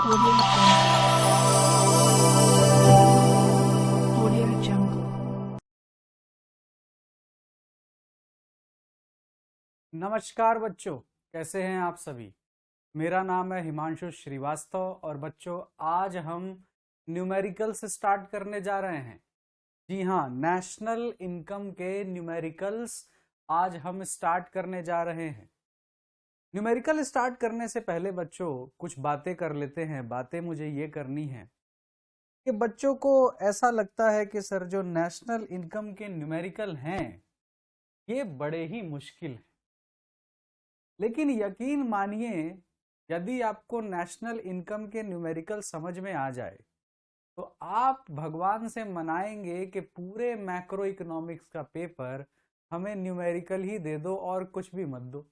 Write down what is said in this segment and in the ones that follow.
Audio Jungle. नमस्कार बच्चों, कैसे हैं आप सभी। मेरा नाम है हिमांशु श्रीवास्तव और बच्चों आज हम न्यूमेरिकल्स स्टार्ट करने जा रहे हैं। जी हाँ, नेशनल इनकम के न्यूमेरिकल्स आज हम स्टार्ट करने जा रहे हैं। न्यूमेरिकल स्टार्ट करने से पहले बच्चों कुछ बातें कर लेते हैं। बातें मुझे ये करनी है कि बच्चों को ऐसा लगता है कि सर जो नेशनल इनकम के न्यूमेरिकल हैं ये बड़े ही मुश्किल हैं, लेकिन यकीन मानिए यदि आपको नेशनल इनकम के न्यूमेरिकल समझ में आ जाए तो आप भगवान से मनाएंगे कि पूरे मैक्रो इकोनॉमिक्स का पेपर हमें न्यूमेरिकल ही दे दो और कुछ भी मत दो।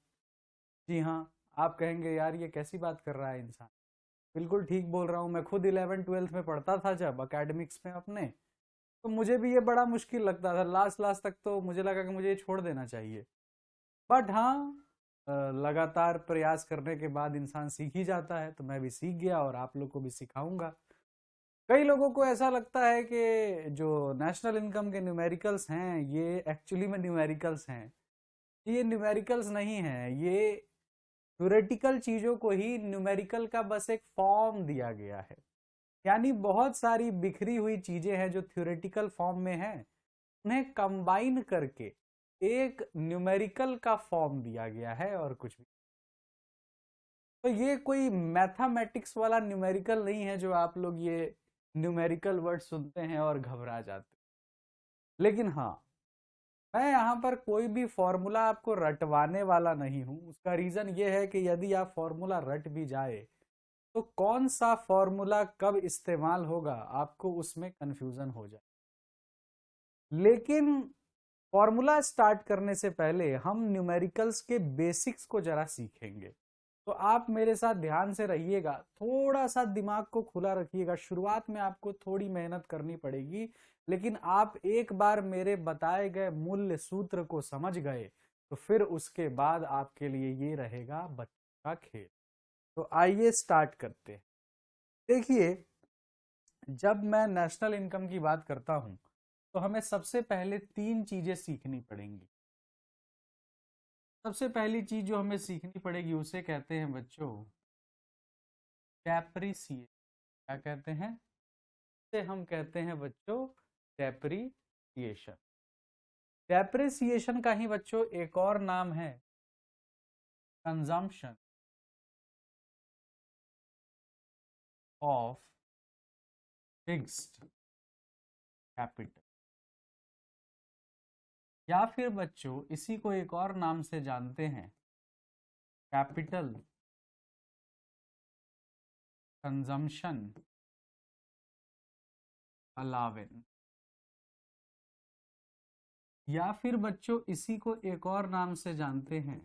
जी हाँ, आप कहेंगे यार ये कैसी बात कर रहा है इंसान। बिल्कुल ठीक बोल रहा हूँ, मैं खुद 11th-12th में पढ़ता था जब अकेडमिक्स में अपने, तो मुझे भी ये बड़ा मुश्किल लगता था। लास्ट लास्ट तक तो मुझे लगा कि मुझे ये छोड़ देना चाहिए, बट हाँ लगातार प्रयास करने के बाद इंसान सीख ही जाता है। तो मैं भी सीख गया और आप लोग को भी सिखाऊंगा। कई लोगों को ऐसा लगता है कि जो नेशनल इनकम के न्यूमेरिकल्स हैं ये एक्चुअली में न्यूमेरिकल्स हैं। ये न्यूमेरिकल्स नहीं है, ये थ्योरेटिकल चीजों को ही न्यूमेरिकल का बस एक फॉर्म दिया गया है। यानी बहुत सारी बिखरी हुई चीजें हैं जो थ्योरेटिकल फॉर्म में हैं, उन्हें कंबाइन करके एक न्यूमेरिकल का फॉर्म दिया गया है और कुछ भी। तो ये कोई मैथमेटिक्स वाला न्यूमेरिकल नहीं है जो आप लोग ये न्यूमेरिकल वर्ड सुनते हैं और घबरा जाते हैं। लेकिन हाँ, मैं यहाँ पर कोई भी फॉर्मूला आपको रटवाने वाला नहीं हूँ। उसका रीजन ये है कि यदि आप फॉर्मूला रट भी जाए तो कौन सा फॉर्मूला कब इस्तेमाल होगा आपको उसमें कंफ्यूजन हो जाए। लेकिन फॉर्मूला स्टार्ट करने से पहले हम न्यूमेरिकल्स के बेसिक्स को जरा सीखेंगे। तो आप मेरे साथ ध्यान से रहिएगा, थोड़ा सा दिमाग को खुला रखिएगा। शुरुआत में आपको थोड़ी मेहनत करनी पड़ेगी, लेकिन आप एक बार मेरे बताए गए मूल्य सूत्र को समझ गए तो फिर उसके बाद आपके लिए ये रहेगा बच्चों का खेल। तो आइए स्टार्ट करते हैं। देखिए, जब मैं नेशनल इनकम की बात करता हूं तो हमें सबसे पहले 3 चीजें सीखनी पड़ेंगी। सबसे पहली चीज जो हमें सीखनी पड़ेगी उसे कहते हैं बच्चों डेप्रिसिएशन। क्या कहते हैं? इसे हम कहते हैं बच्चों डेप्रिसिएशन। डेप्रिसिएशन का ही बच्चों एक और नाम है कंजम्पशन ऑफ फिक्स्ड कैपिटल, या फिर बच्चों इसी को एक और नाम से जानते हैं कैपिटल कंजम्पशन अलावेंस, या फिर बच्चों इसी को एक और नाम से जानते हैं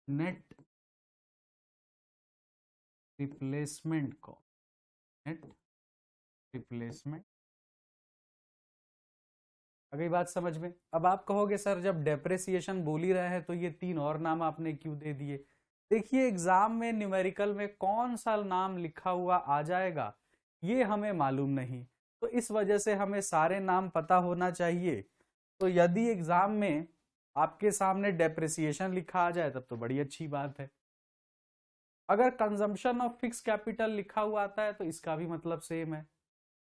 नेट रिप्लेसमेंट को। Net replacement. अगली बात समझ में। अब आप कहोगे सर जब डेप्रिसिएशन बोल ही रहे हैं तो ये 3 और नाम आपने क्यों दे दिए। देखिए, एग्जाम में न्यूमेरिकल में कौन सा नाम लिखा हुआ आ जाएगा ये हमें मालूम नहीं, तो इस वजह से हमें सारे नाम पता होना चाहिए। तो यदि एग्जाम में आपके सामने डेप्रिसिएशन लिखा आ जाए तब तो बड़ी अच्छी बात है। अगर कंजम्पशन ऑफ फिक्स कैपिटल लिखा हुआ आता है तो इसका भी मतलब सेम है।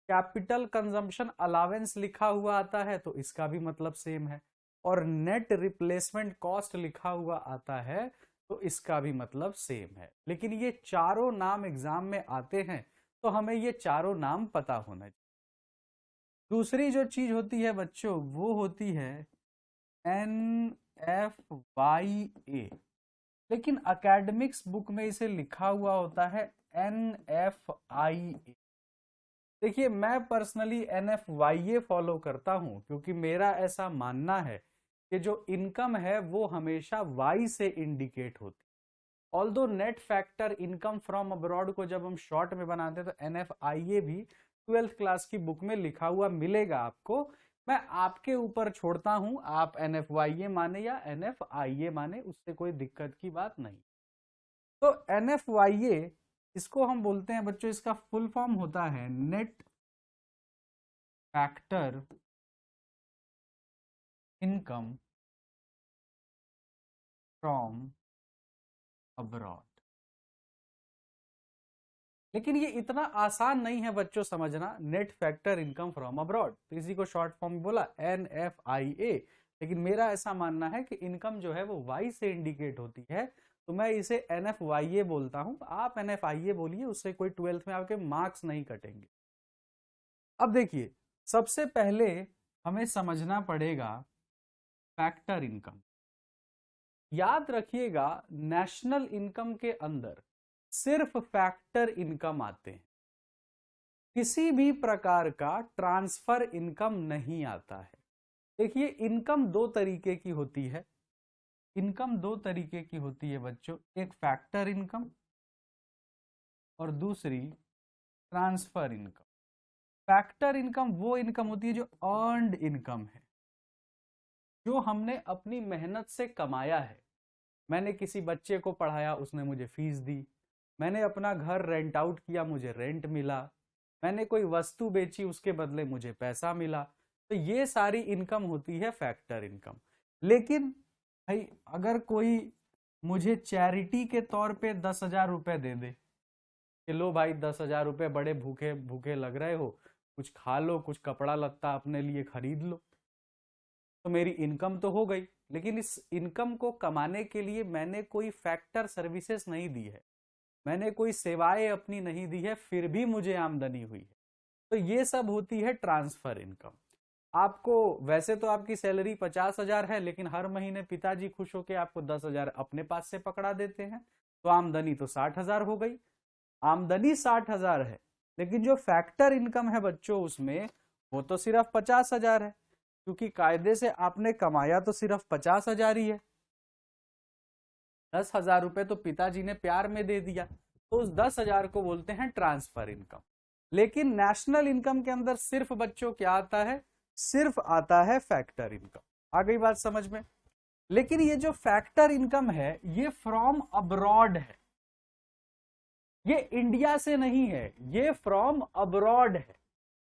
कैपिटल कंजम्पशन अलावेंस लिखा हुआ आता है तो इसका भी मतलब सेम है। और नेट रिप्लेसमेंट कॉस्ट लिखा हुआ आता है तो इसका भी मतलब सेम है। लेकिन ये चारों नाम एग्जाम में आते हैं तो हमें ये चारों नाम पता होना चाहिए। दूसरी जो चीज होती है बच्चों वो होती है NFYA, लेकिन एकेडमिक्स बुक में इसे लिखा हुआ होता है NFIA। देखिए, मैं पर्सनली NFYA फॉलो करता हूं क्योंकि मेरा ऐसा मानना है कि जो इनकम है वो हमेशा Y से इंडिकेट होती है। Although net factor income from abroad को जब हम शॉर्ट में बनाते हैं तो NFIA भी 12th क्लास की बुक में लिखा हुआ मिलेगा आपको। मैं आपके ऊपर छोड़ता हूं, आप NFYA माने या NFIA माने, उससे कोई दिक्कत की बात नहीं। तो NFYA इसको हम बोलते हैं बच्चों, इसका फुल फॉर्म होता है net factor income from abroad. लेकिन ये इतना आसान नहीं है बच्चों समझना, net factor income from abroad, तो इसी को शॉर्ट फॉर्म में बोला NFIA। लेकिन मेरा ऐसा मानना है कि इनकम जो है वो वाई से इंडिकेट होती है, तो मैं इसे NFYA बोलता हूं। आप NFIA बोलिए, उससे कोई 12th में आपके मार्क्स नहीं कटेंगे। अब देखिए, सबसे पहले हमें समझना पड़ेगा फैक्टर इनकम। याद रखिएगा, नेशनल इनकम के अंदर सिर्फ फैक्टर इनकम आते हैं, किसी भी प्रकार का ट्रांसफर इनकम नहीं आता है। देखिए, इनकम दो तरीके की होती है, इनकम दो तरीके की होती है बच्चों, एक फैक्टर इनकम और दूसरी ट्रांसफर इनकम। फैक्टर इनकम वो इनकम होती है जो अर्न्ड इनकम है, जो हमने अपनी मेहनत से कमाया है। मैंने किसी बच्चे को पढ़ाया, उसने मुझे फीस दी। मैंने अपना घर रेंट आउट किया, मुझे रेंट मिला। मैंने कोई वस्तु बेची, उसके बदले मुझे पैसा मिला। तो ये सारी इनकम होती है फैक्टर इनकम। लेकिन भाई, अगर कोई मुझे चैरिटी के तौर पे 10,000 रुपए दे दे कि लो भाई 10,000 रुपए, बड़े भूखे भूखे लग रहे हो, कुछ खा लो, कुछ कपड़ा लत्ता अपने लिए खरीद लो, तो मेरी इनकम तो हो गई। लेकिन इस इनकम को कमाने के लिए मैंने कोई फैक्टर सर्विसेज नहीं दी है, मैंने कोई सेवाएं अपनी नहीं दी है, फिर भी मुझे आमदनी हुई है। तो ये सब होती है ट्रांसफर इनकम। आपको वैसे तो आपकी सैलरी 50,000 है, लेकिन हर महीने पिताजी खुश होकर आपको 10,000 अपने पास से पकड़ा देते हैं, तो आमदनी तो 60,000 हो गई। आमदनी 60,000 है, लेकिन जो फैक्टर इनकम है बच्चों, उसमें वो तो सिर्फ 50,000 है, क्योंकि कायदे से आपने कमाया तो सिर्फ 50,000 ही है। 10,000 रुपए तो पिताजी ने प्यार में दे दिया, तो उस 10,000 को बोलते हैं ट्रांसफर इनकम। लेकिन नेशनल इनकम के अंदर सिर्फ बच्चों क्या आता है, सिर्फ आता है फैक्टर इनकम। आ गई बात समझ में? लेकिन ये जो फैक्टर इनकम है, ये फ्रॉम अब्रॉड है, ये इंडिया से नहीं है, ये फ्रॉम अब्रॉड है।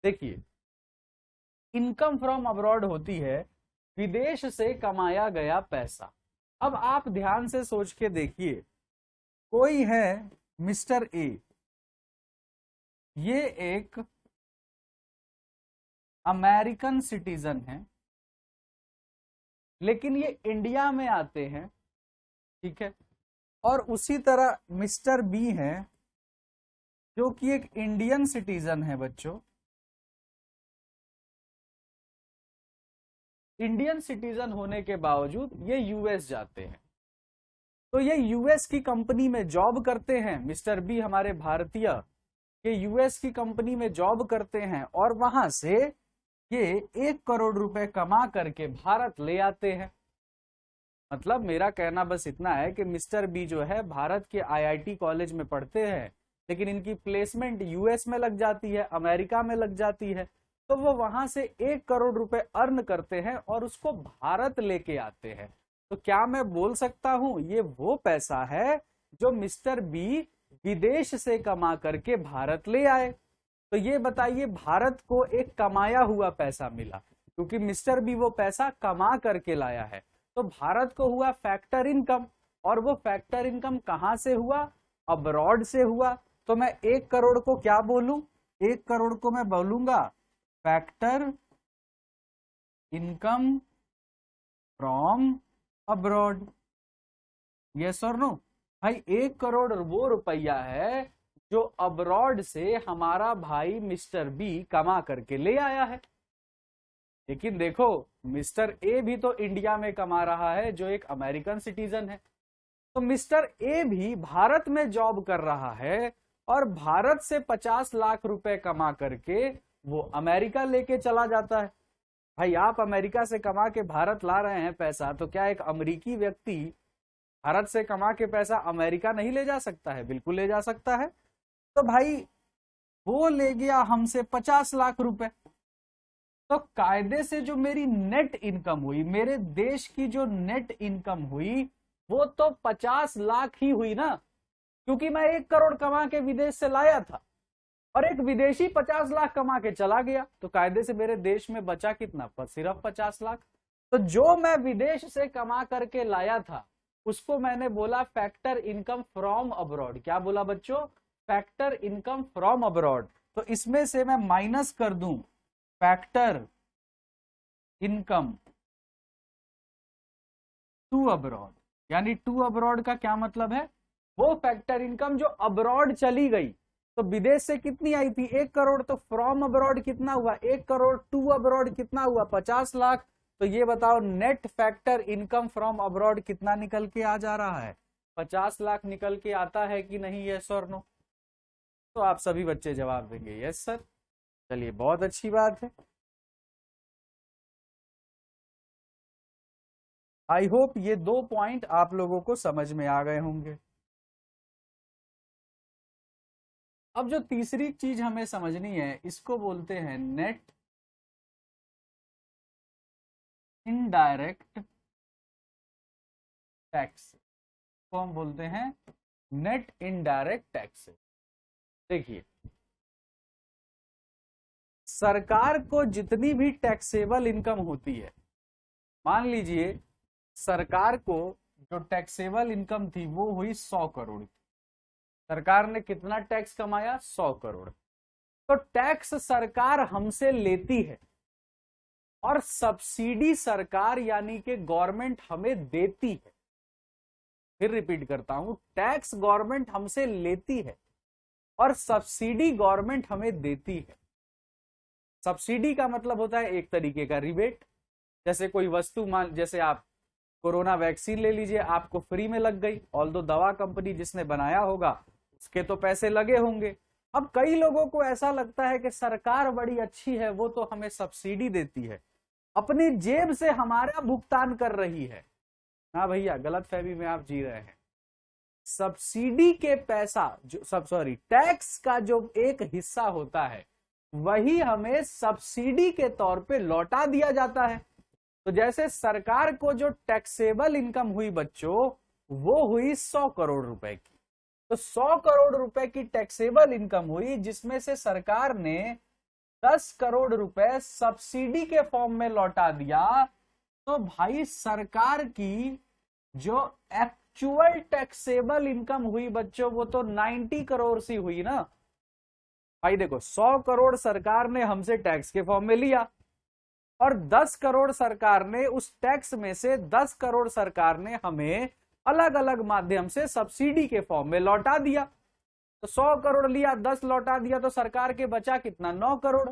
देखिए, इनकम फ्रॉम अब्रॉड होती है विदेश से कमाया गया पैसा। अब आप ध्यान से सोच के देखिए, कोई है मिस्टर ए, ये एक अमेरिकन सिटीजन है, लेकिन ये इंडिया में आते हैं, ठीक है। और उसी तरह मिस्टर बी है, जो कि एक इंडियन सिटीजन है बच्चों। इंडियन सिटीजन होने के बावजूद ये यूएस जाते हैं, तो ये यूएस की कंपनी में जॉब करते हैं। मिस्टर बी हमारे भारतीय के यूएस की कंपनी में जॉब करते हैं, और वहां से ये 1 करोड़ रुपए कमा करके भारत ले आते हैं। मतलब मेरा कहना बस इतना है कि मिस्टर बी जो है भारत के आईआईटी कॉलेज में पढ़ते हैं, लेकिन इनकी प्लेसमेंट यूएस में लग जाती है, अमेरिका में लग जाती है, तो वो वहां से 1 करोड़ रुपए अर्न करते हैं और उसको भारत लेके आते हैं। तो क्या मैं बोल सकता हूं ये वो पैसा है जो मिस्टर बी विदेश से कमा करके भारत ले आए? तो ये बताइए, भारत को एक कमाया हुआ पैसा मिला, क्योंकि मिस्टर बी वो पैसा कमा करके लाया है, तो भारत को हुआ फैक्टर इनकम। और वो फैक्टर इनकम कहां से हुआ? अब्रॉड से हुआ। तो मैं 1 करोड़ को क्या बोलूं? 1 करोड़ को मैं बोलूंगा factor income from abroad. Yes और नो? भाई 1 करोड़ वो रुपया है जो अब्रॉड से हमारा भाई मिस्टर बी कमा करके ले आया है। लेकिन देखो, मिस्टर ए भी तो इंडिया में कमा रहा है, जो एक अमेरिकन सिटीजन है। तो मिस्टर ए भी भारत में जॉब कर रहा है, और भारत से 50 लाख रुपए कमा करके वो अमेरिका लेके चला जाता है। भाई, आप अमेरिका से कमा के भारत ला रहे हैं पैसा, तो क्या एक अमेरिकी व्यक्ति भारत से कमा के पैसा अमेरिका नहीं ले जा सकता है? बिल्कुल ले जा सकता है। तो भाई, वो ले गया हमसे 50 लाख रुपए, तो कायदे से जो मेरी नेट इनकम हुई, मेरे देश की जो नेट इनकम हुई, वो तो 50 लाख ही हुई ना। क्योंकि मैं 1 करोड़ कमा के विदेश से लाया था और एक विदेशी 50 लाख कमा के चला गया, तो कायदे से मेरे देश में बचा कितना, सिर्फ 50 लाख। तो जो मैं विदेश से कमा करके लाया था उसको मैंने बोला फैक्टर इनकम फ्रॉम अब्रॉड। क्या बोला बच्चों, फैक्टर इनकम फ्रॉम अब्रॉड। तो इसमें से मैं माइनस कर दूं फैक्टर इनकम टू अब्रॉड, यानी टू अब्रॉड का क्या मतलब है, वो फैक्टर इनकम जो अब्रॉड चली गई। तो विदेश से कितनी आई थी 1 करोड़, तो फ्रॉम अब्रॉड कितना हुआ 1 करोड़, टू अब्रॉड कितना हुआ 50 लाख। तो ये बताओ net factor income from abroad कितना निकल के आ जा रहा है, 50 लाख निकल के आता है कि नहीं, यस और नो। तो आप सभी बच्चे जवाब देंगे यस सर। चलिए बहुत अच्छी बात है। आई होप ये 2 पॉइंट आप लोगों को समझ में आ गए होंगे। अब जो तीसरी चीज हमें समझनी है इसको बोलते हैं नेट इनडायरेक्ट टैक्स, को हम बोलते हैं नेट इनडायरेक्ट टैक्स। देखिए सरकार को जितनी भी टैक्सेबल इनकम होती है, मान लीजिए सरकार को जो टैक्सेबल इनकम थी वो हुई 100 करोड़। सरकार ने कितना टैक्स कमाया 100 करोड़। तो टैक्स सरकार हमसे लेती है और सब्सिडी सरकार यानी कि गवर्नमेंट हमें देती है। फिर रिपीट करता हूं, टैक्स गवर्नमेंट हमसे लेती है और सब्सिडी गवर्नमेंट हमें देती है। सब्सिडी का मतलब होता है एक तरीके का रिबेट। जैसे कोई वस्तु, मान जैसे आप कोरोना वैक्सीन ले लीजिए, आपको फ्री में लग गई, ऑल्दो दवा कंपनी जिसने बनाया होगा उसके तो पैसे लगे होंगे। अब कई लोगों को ऐसा लगता है कि सरकार बड़ी अच्छी है, वो तो हमें सब्सिडी देती है, अपनी जेब से हमारा भुगतान कर रही है। ना भैया, गलत फहमी में आप जी रहे हैं। सब्सिडी के पैसा जो टैक्स का जो एक हिस्सा होता है वही हमें सब्सिडी के तौर पे लौटा दिया जाता है। तो जैसे सरकार को जो टैक्सेबल इनकम हुई बच्चों, वो हुई 100 करोड़ रुपए की। तो 100 करोड़ रुपए की टैक्सेबल इनकम हुई, जिसमें से सरकार ने 10 करोड़ रुपए सब्सिडी के फॉर्म में लौटा दिया। तो भाई सरकार की जो एक्चुअल टैक्सेबल इनकम हुई बच्चों, वो तो 90 करोड़ सी हुई ना भाई। देखो 100 करोड़ सरकार ने हमसे टैक्स के फॉर्म में लिया और 10 करोड़ सरकार ने, उस टैक्स में से 10 करोड़ सरकार ने हमें अलग अलग माध्यम से सब्सिडी के फॉर्म में लौटा दिया। तो 100 करोड़ लिया, 10 लौटा दिया, तो सरकार के बचा कितना, 9 करोड़।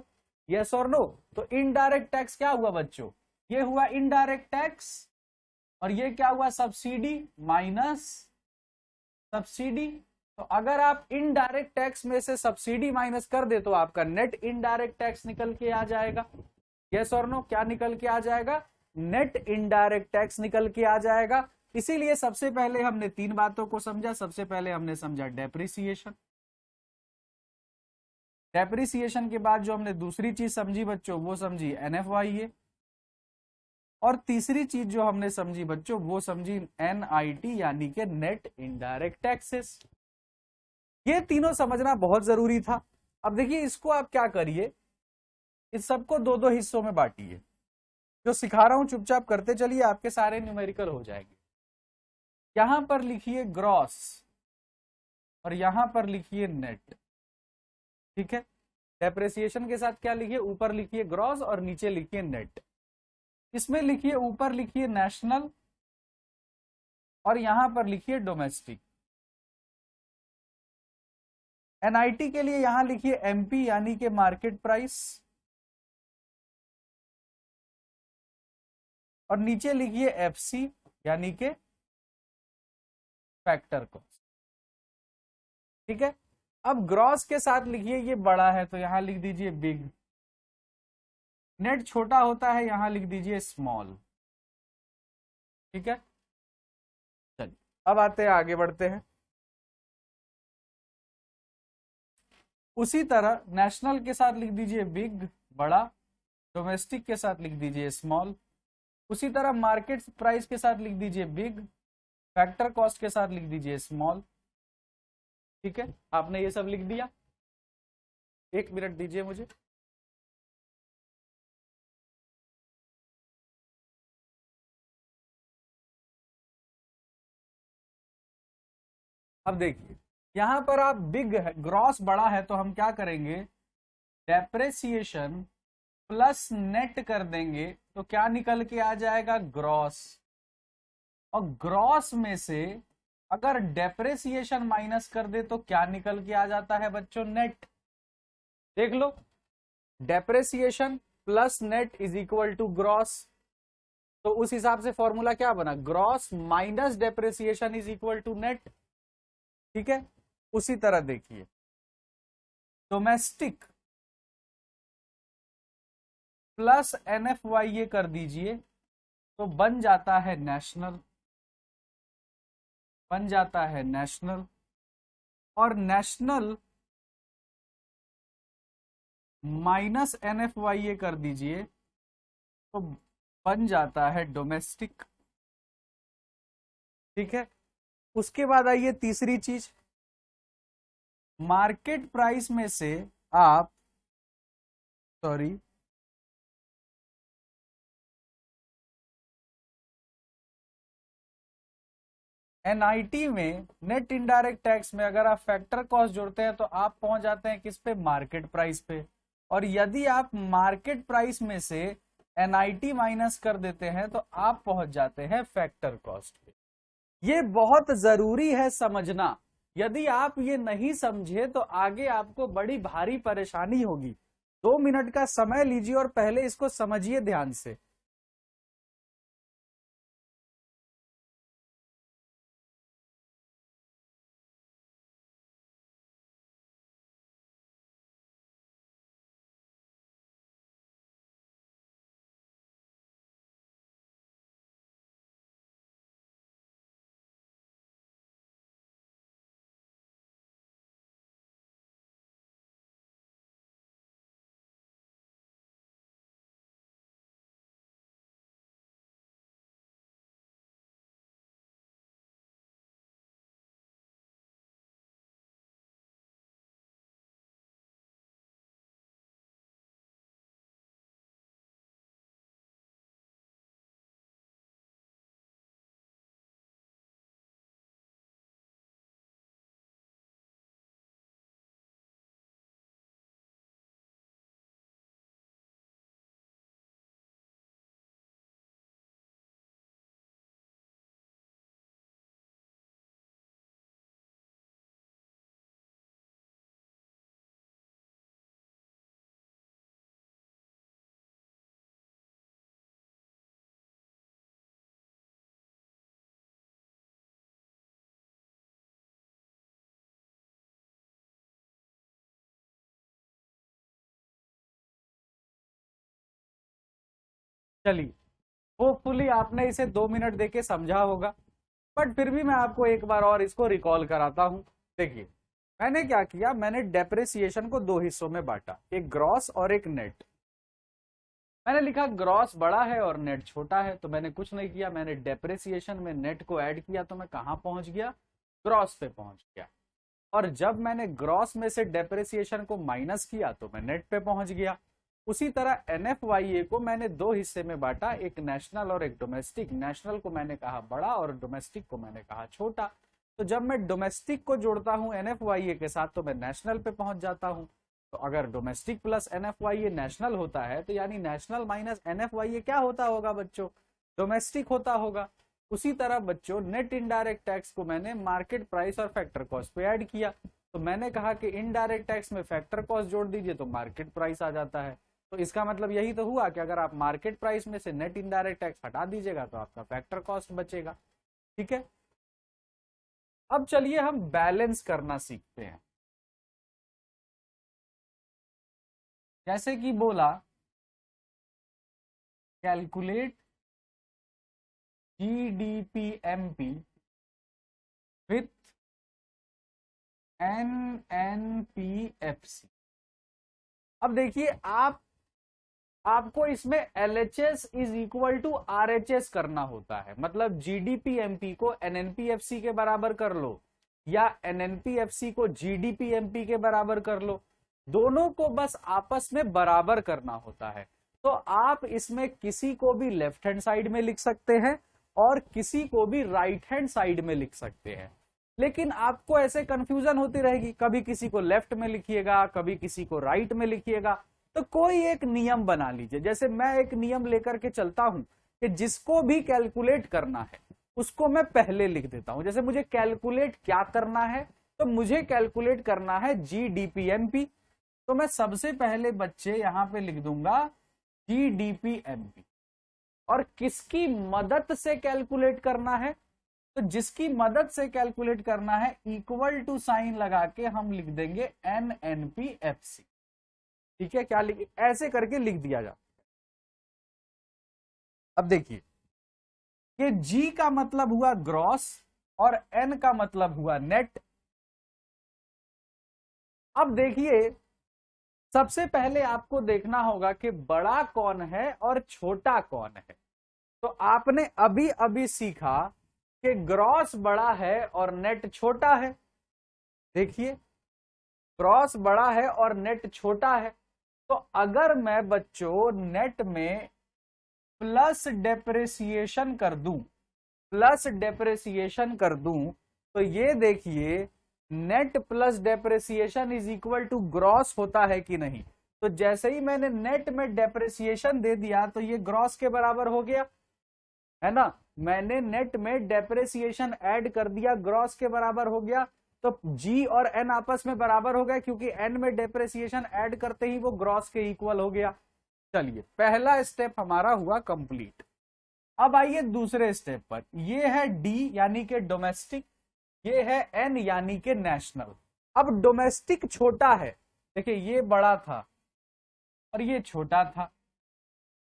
यस और नो। तो इनडायरेक्ट टैक्स क्या हुआ बच्चों, ये हुआ इनडायरेक्ट टैक्स, और ये क्या हुआ, सब्सिडी माइनस सब्सिडी। तो अगर आप इनडायरेक्ट टैक्स में से सब्सिडी माइनस कर दे तो आपका नेट इनडायरेक्ट टैक्स निकल के आ जाएगा। यस और नो, क्या निकल के आ जाएगा, नेट इनडायरेक्ट टैक्स निकल के आ जाएगा। इसीलिए सबसे पहले हमने 3 बातों को समझा। सबसे पहले हमने समझा डेप्रिसिएशन। डेप्रिसिएशन के बाद जो हमने दूसरी चीज समझी बच्चों, वो समझी एनएफवाईए। और तीसरी चीज जो हमने समझी बच्चों, वो समझी एनआईटी यानी कि नेट इनडायरेक्ट टैक्सेस। ये तीनों समझना बहुत जरूरी था। अब देखिए इसको आप क्या करिए, इस सबको 2-2 हिस्सों में बांटिए। जो सिखा रहा हूं चुपचाप करते चलिए, आपके सारे न्यूमेरिकल हो जाएंगे। यहां पर लिखिए ग्रॉस और यहां पर लिखिए नेट, ठीक है। डेप्रिसिएशन के साथ क्या लिखिए, ऊपर लिखिए ग्रॉस और नीचे लिखिए नेट। इसमें लिखिए, ऊपर लिखिए नेशनल और यहां पर लिखिए डोमेस्टिक। एनआईटी के लिए यहां लिखिए एमपी यानी कि मार्केट प्राइस, और नीचे लिखिए एफसी यानी कि फैक्टर कॉस्ट, ठीक है। अब ग्रॉस के साथ लिखिए, ये बड़ा है तो यहां लिख दीजिए बिग, नेट छोटा होता है यहां लिख दीजिए स्मॉल, ठीक है। चलिए अब आते हैं, आगे बढ़ते हैं। उसी तरह नेशनल के साथ लिख दीजिए बिग, बड़ा, डोमेस्टिक के साथ लिख दीजिए स्मॉल। उसी तरह मार्केट प्राइस के साथ लिख दीजिए बिग, फैक्टर कॉस्ट के साथ लिख दीजिए स्मॉल। ठीक है, आपने ये सब लिख दिया। एक मिनट दीजिए मुझे। अब देखिए यहां पर आप बिग है, ग्रॉस बड़ा है, तो हम क्या करेंगे, डेप्रेसिएशन प्लस नेट कर देंगे, तो क्या निकल के आ जाएगा, ग्रॉस। और ग्रॉस में से अगर डेप्रेसिएशन माइनस कर दे तो क्या निकल के आ जाता है बच्चों, नेट। देख लो, depreciation plus net is equal to gross. तो उस हिसाब से फॉर्मूला क्या बना, gross minus depreciation is equal to net. ठीक है, उसी तरह देखिए, डोमेस्टिक प्लस NFY ये कर दीजिए, तो बन जाता है नेशनल, बन जाता है नेशनल। और नेशनल माइनस NFY ये कर दीजिए, तो बन जाता है डोमेस्टिक। ठीक है, उसके बाद आइए तीसरी चीज, मार्केट प्राइस में से आप, सॉरी, NIT में नेट इनडायरेक्ट टैक्स में अगर आप फैक्टर कॉस्ट जोड़ते हैं तो आप पहुंच जाते हैं किस पे, मार्केट प्राइस पे। और यदि आप मार्केट प्राइस में से NIT माइनस कर देते हैं तो आप पहुंच जाते हैं फैक्टर कॉस्ट पे। ये बहुत जरूरी है समझना, यदि आप ये नहीं समझे तो आगे आपको बड़ी भारी परेशानी होगी। 2 मिनट का समय लीजिए और पहले इसको समझिए ध्यान से। चलिए, होपफुली आपने इसे 2 मिनट देके समझा होगा, बट फिर भी मैं आपको एक बार और इसको रिकॉल कराता हूं। देखिए, मैंने क्या किया, मैंने डेप्रिसिएशन को 2 हिस्सों में बांटा, एक ग्रॉस और एक नेट। मैंने लिखा ग्रॉस बड़ा है और नेट छोटा है, तो मैंने कुछ नहीं किया, मैंने डेप्रिसिएशन में नेट को ऐड किया, तो मैं कहां पहुंच गया, ग्रॉस पे पहुंच गया। और जब मैंने ग्रॉस में से डेप्रिसिएशन को माइनस किया तो मैं नेट पे पहुंच गया। उसी तरह NFYA को मैंने 2 हिस्से में बांटा, एक नेशनल और एक डोमेस्टिक। नेशनल को मैंने कहा बड़ा और डोमेस्टिक को मैंने कहा छोटा। तो जब मैं डोमेस्टिक को जोड़ता हूं NFYA के साथ तो मैं नेशनल पे पहुंच जाता हूं। तो अगर डोमेस्टिक प्लस NFYA नेशनल होता है तो यानी नेशनल माइनस NFYA क्या होता होगा बच्चों, डोमेस्टिक होता होगा। उसी तरह बच्चों नेट इनडायरेक्ट टैक्स को मैंने मार्केट प्राइस और फैक्टर कॉस्ट पे ऐड किया, तो मैंने कहा कि इनडायरेक्ट टैक्स में फैक्टर कॉस्ट जोड़ दीजिए तो मार्केट प्राइस आ जाता है। तो इसका मतलब यही तो हुआ कि अगर आप मार्केट प्राइस में से नेट इनडायरेक्ट टैक्स हटा दीजिएगा तो आपका फैक्टर कॉस्ट बचेगा। ठीक है, अब चलिए हम बैलेंस करना सीखते हैं। जैसे कि बोला, कैलकुलेट GDPMP विथ NNPFC। अब देखिए, आपको इसमें LHS is equal to RHS करना होता है, मतलब GDPMP को NNPFC के बराबर कर लो, या एनएनपीएफसी को जीडीपीएमपी के बराबर कर लो, दोनों को बस आपस में बराबर करना होता है। तो आप इसमें किसी को भी लेफ्ट हैंड साइड में लिख सकते हैं और किसी को भी राइट हैंड साइड में लिख सकते हैं, लेकिन आपको ऐसे कंफ्यूजन होती रहेगी, कभी किसी को लेफ्ट में लिखिएगा, कभी किसी को राइट में लिखिएगा। तो कोई एक नियम बना लीजिए, जैसे मैं एक नियम लेकर के चलता हूं कि जिसको भी कैलकुलेट करना है उसको मैं पहले लिख देता हूं। जैसे मुझे कैलकुलेट क्या करना है, तो मुझे कैलकुलेट करना है जीडीपीएमपी, तो मैं सबसे पहले बच्चे यहां पे लिख दूंगा जीडीपीएमपी। और किसकी मदद से कैलकुलेट करना है, तो जिसकी मदद से कैलकुलेट करना है इक्वल टू साइन लगा के हम लिख देंगे एनएनपीएफसी। ठीक है, क्या लिख, ऐसे करके लिख दिया जाता है। अब देखिए कि जी का मतलब हुआ ग्रॉस और एन का मतलब हुआ नेट। अब देखिए सबसे पहले आपको देखना होगा कि बड़ा कौन है और छोटा कौन है। तो आपने अभी अभी सीखा कि ग्रॉस बड़ा है और नेट छोटा है। देखिए ग्रॉस बड़ा है और नेट छोटा है, तो अगर मैं बच्चों नेट में प्लस डेप्रिसिएशन कर दूं, प्लस डेप्रिसिएशन कर दूं, तो ये देखिए net plus depreciation is equal to gross होता है कि नहीं। तो जैसे ही मैंने नेट में डेप्रिसिएशन दे दिया तो ये ग्रॉस के बराबर हो गया, है ना। मैंने नेट में डेप्रिसिएशन ऐड कर दिया, ग्रॉस के बराबर हो गया। तो जी और एन आपस में बराबर हो गया क्योंकि एन में डेप्रिसिएशन ऐड करते ही वो ग्रॉस के इक्वल हो गया। चलिए पहला स्टेप हमारा हुआ कंप्लीट। अब आइए दूसरे स्टेप पर, ये है डी यानी कि डोमेस्टिक, ये है एन यानी कि नेशनल। अब डोमेस्टिक छोटा है, देखिए ये बड़ा था और ये छोटा था,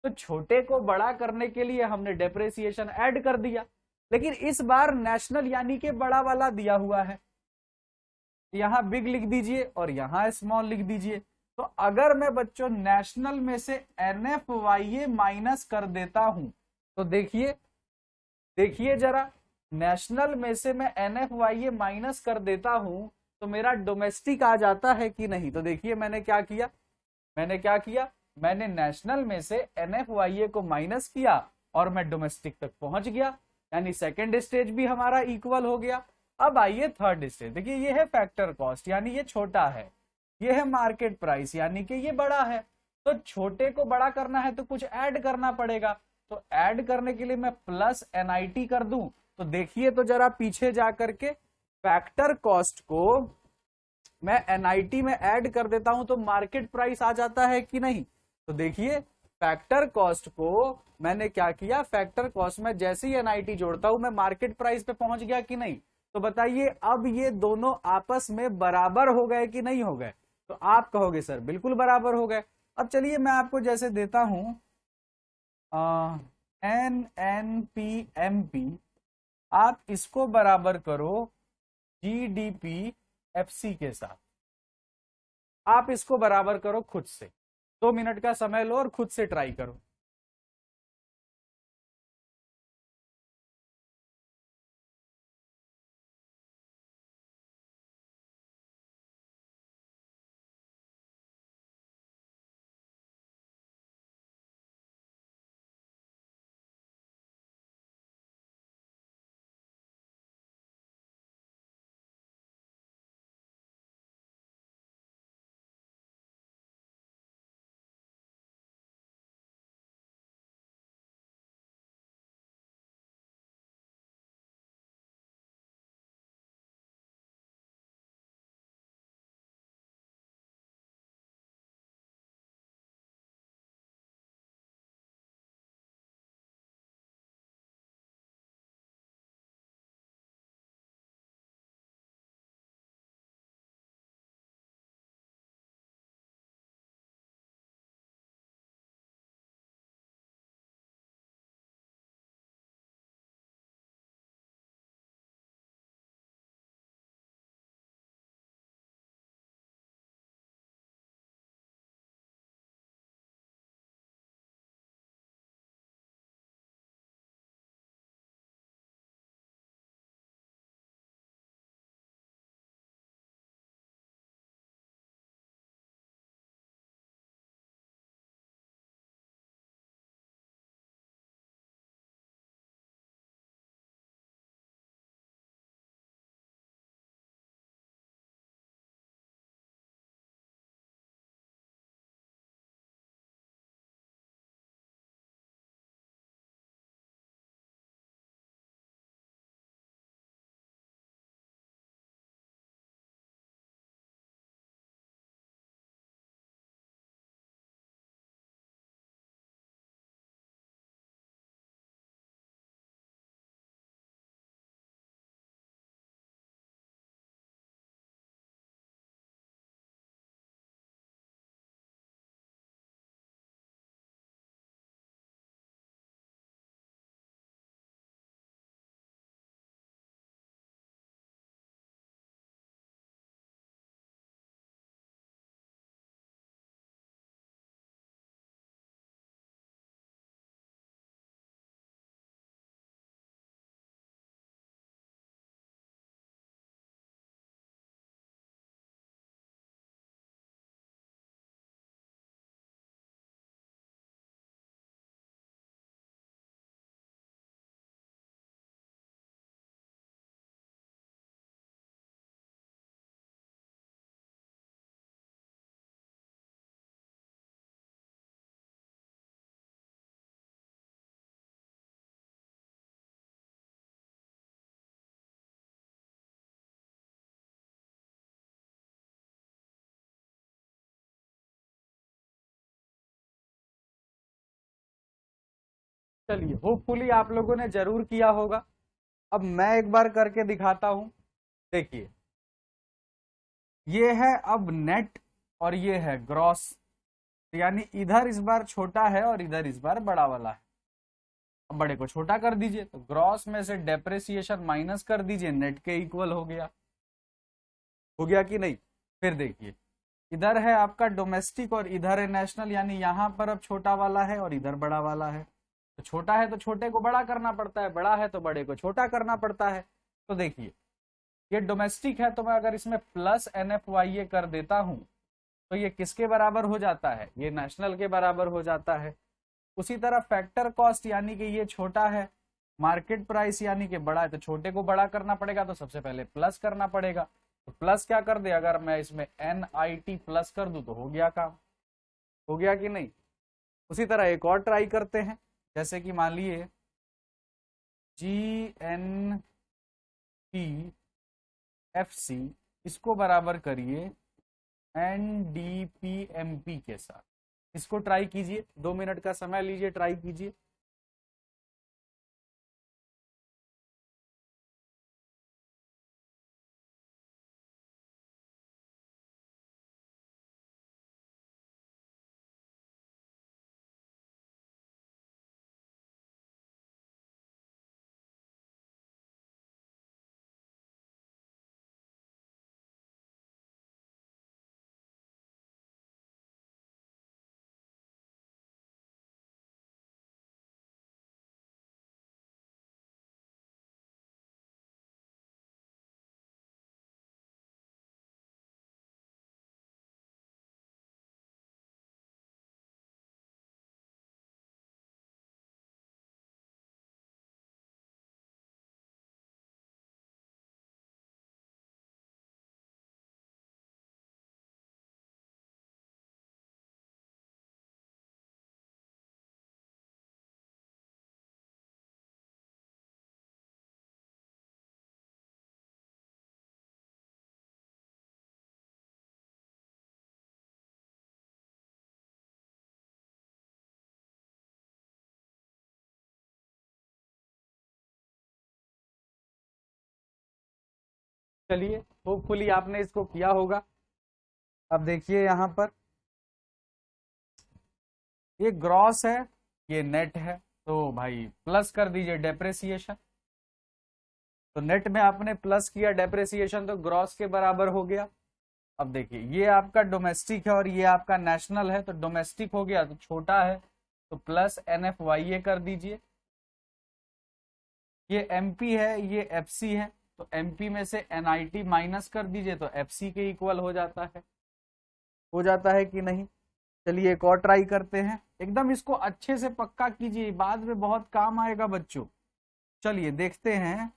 तो छोटे को बड़ा करने के लिए हमने डेप्रिसिएशन ऐड कर दिया, लेकिन इस बार नेशनल यानी कि बड़ा वाला दिया हुआ है, यहां बिग लिख दीजिए और यहां स्मॉल लिख दीजिए। तो अगर मैं बच्चों नेशनल में से NFYA माइनस कर देता हूं, तो देखिए देखिए जरा, नेशनल में से मैं NFYA माइनस कर देता हूं तो मेरा डोमेस्टिक आ जाता है कि नहीं। तो देखिए मैंने क्या किया, मैंने नेशनल में से NFYA को माइनस किया और मैं डोमेस्टिक तक पहुंच गया, यानी सेकेंड स्टेज भी हमारा इक्वल हो गया। अब आइए थर्ड स्टेज, देखिए ये है फैक्टर कॉस्ट यानी ये छोटा है, ये है मार्केट प्राइस यानी कि ये बड़ा है। तो छोटे को बड़ा करना है तो कुछ ऐड करना पड़ेगा, तो ऐड करने के लिए मैं प्लस NIT कर दूं। तो देखिए तो जरा पीछे जाकर के फैक्टर कॉस्ट को मैं NIT में ऐड कर देता हूं तो मार्केट प्राइस आ जाता है कि नहीं। तो देखिए फैक्टर कॉस्ट को मैंने क्या किया, फैक्टर कॉस्ट में जैसे ही NIT जोड़ता हूं मैं मार्केट प्राइस पे पहुंच गया कि नहीं। तो बताइए अब ये दोनों आपस में बराबर हो गए कि नहीं हो गए। तो आप कहोगे सर बिल्कुल बराबर हो गए। अब चलिए मैं आपको जैसे देता हूं NNPMP, आप इसको बराबर करो GDPFC के साथ, आप इसको बराबर करो खुद से, 2 मिनट का समय लो और खुद से ट्राई करो। चलिए, होपफुली आप लोगों ने जरूर किया होगा। अब मैं एक बार करके दिखाता हूं। देखिए, ये है अब नेट और ये है ग्रॉस, यानी इधर इस बार छोटा है और इधर इस बार बड़ा वाला है। अब बड़े को छोटा कर दीजिए, तो ग्रॉस में से डेप्रेसिएशन माइनस कर दीजिए, नेट के इक्वल हो गया। हो गया कि नहीं? फिर देखिए, इधर है आपका डोमेस्टिक और इधर है नेशनल, यानी यहां पर अब छोटा वाला है और इधर बड़ा वाला है। तो छोटा है तो छोटे को बड़ा करना पड़ता है, बड़ा है तो बड़े को छोटा करना पड़ता है। तो देखिए, ये डोमेस्टिक है, तो मैं अगर इसमें प्लस NFYA कर देता हूं तो ये किसके बराबर हो जाता है? ये नेशनल के बराबर हो जाता है। उसी तरह फैक्टर कॉस्ट, यानी कि ये छोटा है, मार्केट प्राइस यानी कि बड़ा है, तो छोटे को बड़ा करना पड़ेगा, तो सबसे पहले प्लस करना पड़ेगा। तो प्लस क्या कर दे, अगर मैं इसमें NIT प्लस कर दूं तो हो गया काम। हो गया कि नहीं? उसी तरह एक और ट्राई करते हैं, जैसे कि मान लिए GNPFC, इसको बराबर करिए NDPMP के साथ। इसको ट्राई कीजिए, 2 मिनट का समय लीजिए, ट्राई कीजिए। चलिए, होपफुली आपने इसको किया होगा। अब देखिए यहां पर, ये ग्रॉस है, ये नेट है, तो भाई प्लस कर दीजिए डेप्रेसिएशन। तो नेट में आपने प्लस किया डेप्रेसिएशन, तो ग्रॉस के बराबर हो गया। अब देखिए, ये आपका डोमेस्टिक है और ये आपका नेशनल है, तो डोमेस्टिक हो गया तो छोटा है, तो प्लस NFYA कर दीजिए। ये MP है, ये FC है, तो MP में से NIT माइनस कर दीजिए, तो FC के इक्वल हो जाता है। हो जाता है कि नहीं? चलिए एक और ट्राई करते हैं, एकदम इसको अच्छे से पक्का कीजिए, बाद में बहुत काम आएगा बच्चों। चलिए देखते हैं,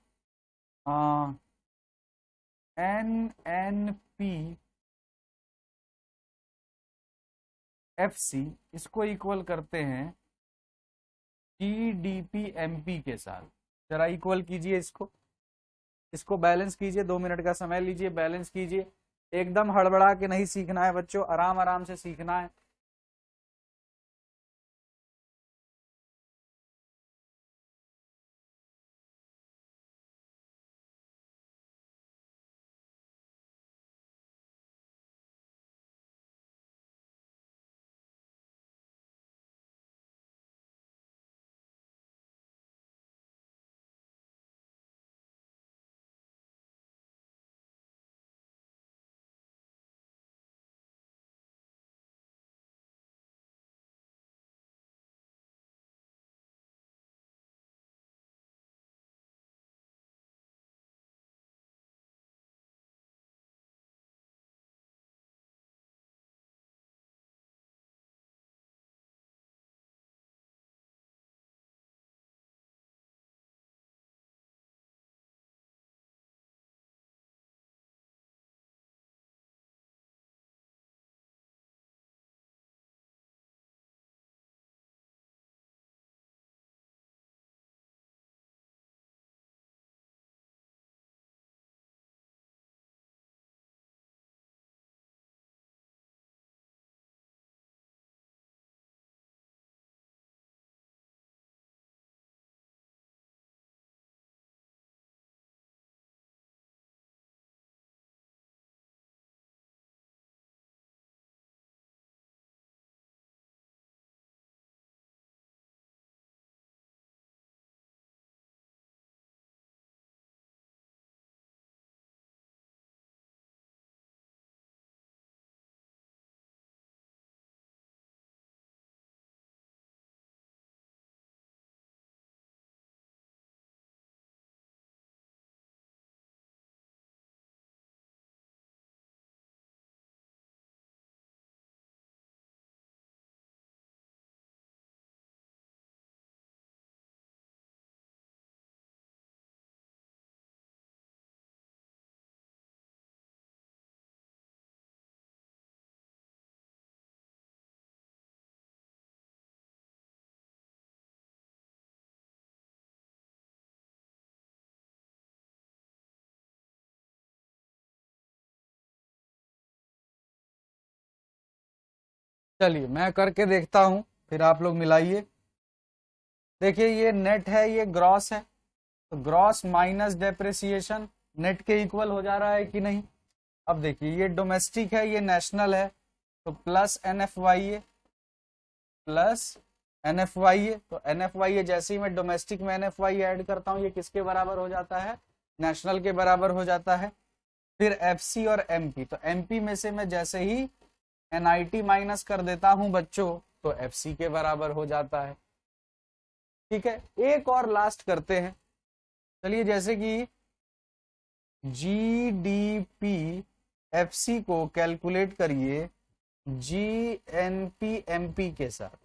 NNP FC, इसको इक्वल करते हैं GDPMP के साथ। जरा इक्वल कीजिए इसको, इसको बैलेंस कीजिए, 2 मिनट का समय लीजिए, बैलेंस कीजिए। एकदम हड़बड़ा के नहीं सीखना है बच्चों, आराम आराम से सीखना है। चलिए मैं करके देखता हूं, फिर आप लोग मिलाइए। देखिए ये नेट है, ये ग्रॉस है, तो ग्रॉस माइनस डेप्रिसिएशन नेट के इक्वल हो जा रहा है कि नहीं। अब देखिए ये डोमेस्टिक है, ये नेशनल है, तो प्लस एन एफ वाई ए, प्लस एन एफ वाई ए। तो एन एफ वाई ए जैसे ही मैं डोमेस्टिक में एन एफ वाई ऐड करता हूँ, ये किसके बराबर हो जाता है, नेशनल के बराबर हो जाता है। फिर एफ सी और एम पी, तो एम पी में से मैं जैसे ही एन आई टी माइनस कर देता हूं बच्चों, तो एफ सी के बराबर हो जाता है। ठीक है, एक और लास्ट करते हैं। चलिए जैसे कि G D P F C को कैलकुलेट करिए G N P M P के साथ।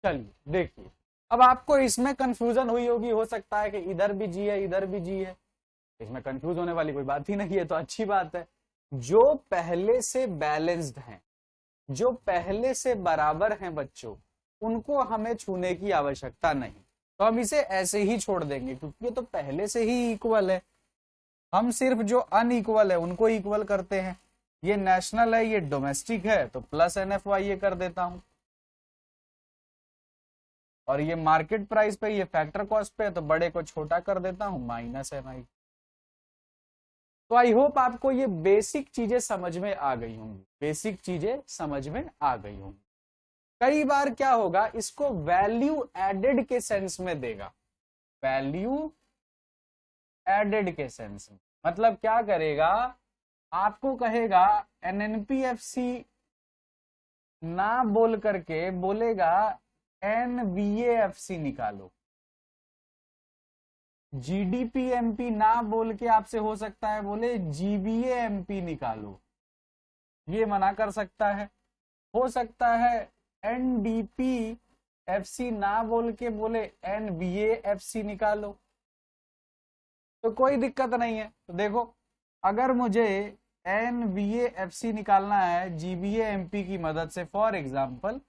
चलिए देखिए, अब आपको इसमें कंफ्यूजन हुई होगी, हो सकता है कि इधर भी जी है इधर भी जी है। इसमें कंफ्यूज होने वाली कोई बात ही नहीं है, तो अच्छी बात है। जो पहले से बैलेंस्ड हैं, जो पहले से बराबर हैं बच्चों, उनको हमें छूने की आवश्यकता नहीं, तो हम इसे ऐसे ही छोड़ देंगे क्योंकि ये तो पहले से ही इक्वल है। हम सिर्फ जो अनइक्वल है उनको इक्वल करते हैं। ये नेशनल है, ये डोमेस्टिक है, तो प्लस एन एफ वाई ये कर देता हूं, और ये मार्केट प्राइस पे, ये फैक्टर कॉस्ट पे है, तो बड़े को छोटा कर देता हूं, माइनस एम आई। तो आई होप आपको ये बेसिक चीजें समझ में आ गई होंगी, बेसिक चीजें समझ में आ गई होंगी। कई बार क्या होगा, इसको वैल्यू एडेड के सेंस में देगा, वैल्यू एडेड के सेंस में। मतलब क्या करेगा, आपको कहेगा एनएनपीएफसी ना बोल करके बोलेगा एनवीएएफसी निकालो। जीडीपीएमपी ना बोल के आपसे हो सकता है बोले जीबीएएमपी निकालो, ये मना कर सकता है। हो सकता है एनडीपीएफसी ना बोल के बोले एनवीएएफसी निकालो, तो कोई दिक्कत नहीं है। तो देखो, अगर मुझे एनवीएएफसी निकालना है जीबीएएमपी की मदद से फॉर एग्जांपल,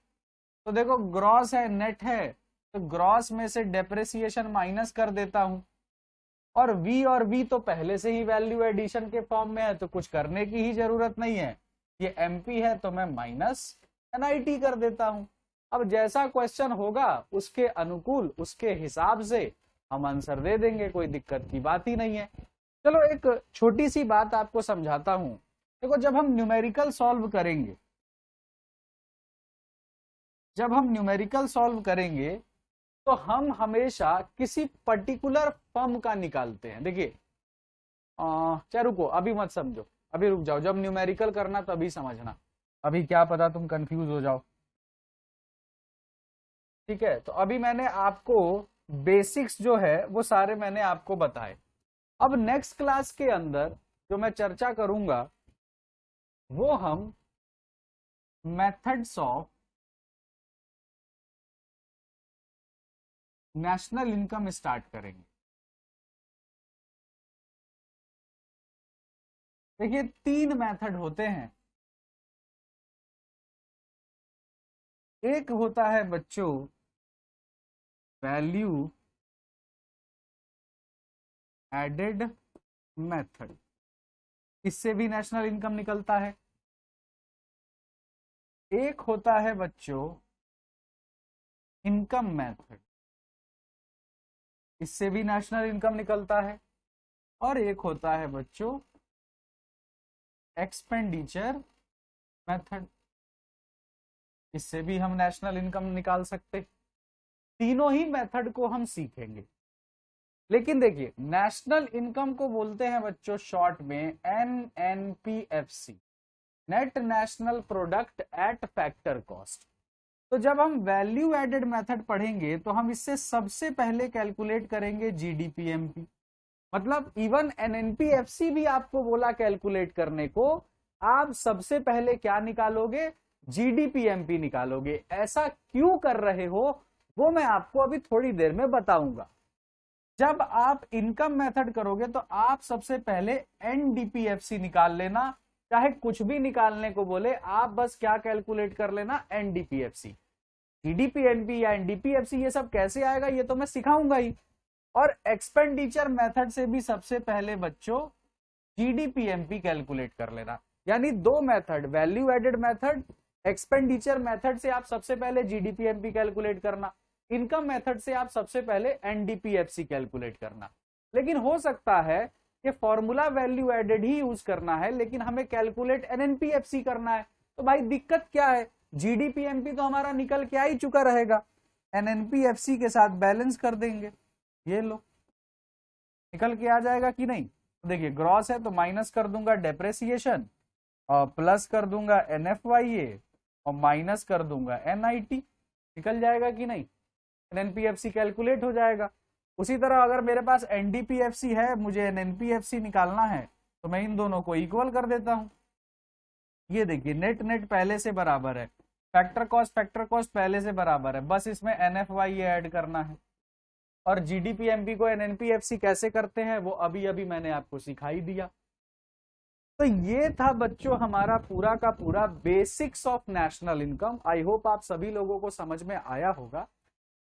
तो देखो ग्रॉस है नेट है, तो ग्रॉस में से डेप्रिसिएशन माइनस कर देता हूं, और V तो पहले से ही वैल्यू एडिशन के फॉर्म में है, तो कुछ करने की ही जरूरत नहीं है। ये MP है तो मैं माइनस NIT कर देता हूं। अब जैसा क्वेश्चन होगा उसके अनुकूल, उसके हिसाब से हम आंसर दे देंगे, कोई दिक्कत की बात ही नहीं है। चलो एक छोटी सी बात आपको समझाता हूं। देखो जब हम न्यूमेरिकल सॉल्व करेंगे, जब हम न्यूमेरिकल सॉल्व करेंगे तो हम हमेशा किसी पर्टिकुलर फॉर्म का निकालते हैं। देखिए चाहे रुको, अभी मत समझो, अभी रुक जाओ, जब न्यूमेरिकल करना तभी समझना, अभी क्या पता तुम कंफ्यूज हो जाओ। ठीक है, तो अभी मैंने आपको बेसिक्स जो है वो सारे मैंने आपको बताए। अब नेक्स्ट क्लास के अंदर जो मैं चर्चा करूंगा वो हम methods of national income start करेंगे। देखिए 3 मेथड होते हैं। एक होता है बच्चों वैल्यू एडेड मेथड, इससे भी नेशनल इनकम निकलता है। एक होता है बच्चों इनकम मेथड, इससे भी नेशनल इनकम निकलता है। और एक होता है बच्चों एक्सपेंडिचर मेथड, इससे भी हम नेशनल इनकम निकाल सकते। तीनों ही मेथड को हम सीखेंगे। लेकिन देखिए नेशनल इनकम को बोलते हैं बच्चों शॉर्ट में NNPFC, net national product at factor cost. तो जब हम वैल्यू एडेड मेथड पढ़ेंगे तो हम इससे सबसे पहले कैलकुलेट करेंगे GDPMP। मतलब इवन NNPFC भी आपको बोला कैलकुलेट करने को, आप सबसे पहले क्या निकालोगे? GDPMP निकालोगे। ऐसा क्यों कर रहे हो वो मैं आपको अभी थोड़ी देर में बताऊंगा। जब आप इनकम मेथड करोगे तो आप सबसे पहले NDPFC निकाल लेना, चाहे कुछ भी निकालने को बोले आप बस क्या कैलकुलेट कर लेना NDPFC। GDPMP या NDPFC ये सब कैसे आएगा ये तो मैं सिखाऊंगा ही। और एक्सपेंडिचर मेथड से भी सबसे पहले बच्चों GDPMP कैलकुलेट कर लेना। यानी 2 method, value added method, expenditure method से आप सबसे पहले GDPMP कैलकुलेट करना, इनकम मेथड से आप सबसे पहले NDPFC कैलकुलेट करना। लेकिन हो सकता है कि फॉर्मूला वैल्यू एडेड ही यूज करना है लेकिन हमें कैलकुलेट NNPFC करना है। तो भाई दिक्कत क्या है? GDPMP तो हमारा निकल के आ ही चुका रहेगा, NNPFC के साथ बैलेंस कर देंगे। ये लो निकल के आ जाएगा कि नहीं? तो देखिए ग्रॉस है तो माइनस कर दूंगा डेप्रेसिएशन और प्लस कर दूंगा NFYA और माइनस कर दूंगा NIT। निकल जाएगा कि नहीं? NNPFC कैलकुलेट हो जाएगा। उसी तरह अगर मेरे पास NDPFC है, मुझे NNPFC निकालना है तो मैं इन दोनों को इक्वल कर देता हूं। ये देखिए नेट नेट पहले से बराबर है, फैक्टर कॉस्ट पहले से बराबर है, बस इसमें NFYA ऐड करना है। और GDPMP को NNPFC कैसे करते हैं वो अभी अभी मैंने आपको सिखाई दिया। तो ये था बच्चों हमारा पूरा का पूरा basics of national income. I hope आप सभी लोगों को समझ में आया होगा।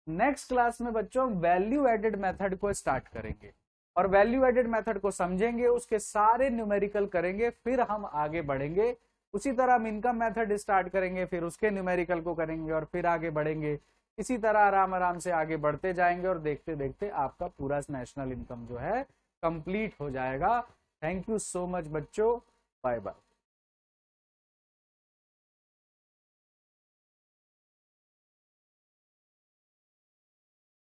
नेक्स्ट क्लास में बच्चों वैल्यू एडेड मेथड को स्टार्ट करेंगे और वैल्यू एडेड मेथड को समझेंगे, उसके सारे न्यूमेरिकल करेंगे, फिर हम आगे बढ़ेंगे। उसी तरह हम इनकम मेथड स्टार्ट करेंगे, फिर उसके न्यूमेरिकल को करेंगे और फिर आगे बढ़ेंगे। इसी तरह आराम आराम से आगे बढ़ते जाएंगे और देखते देखते आपका पूरा नेशनल इनकम जो है कंप्लीट हो जाएगा। थैंक यू सो मच बच्चों, बाय बाय।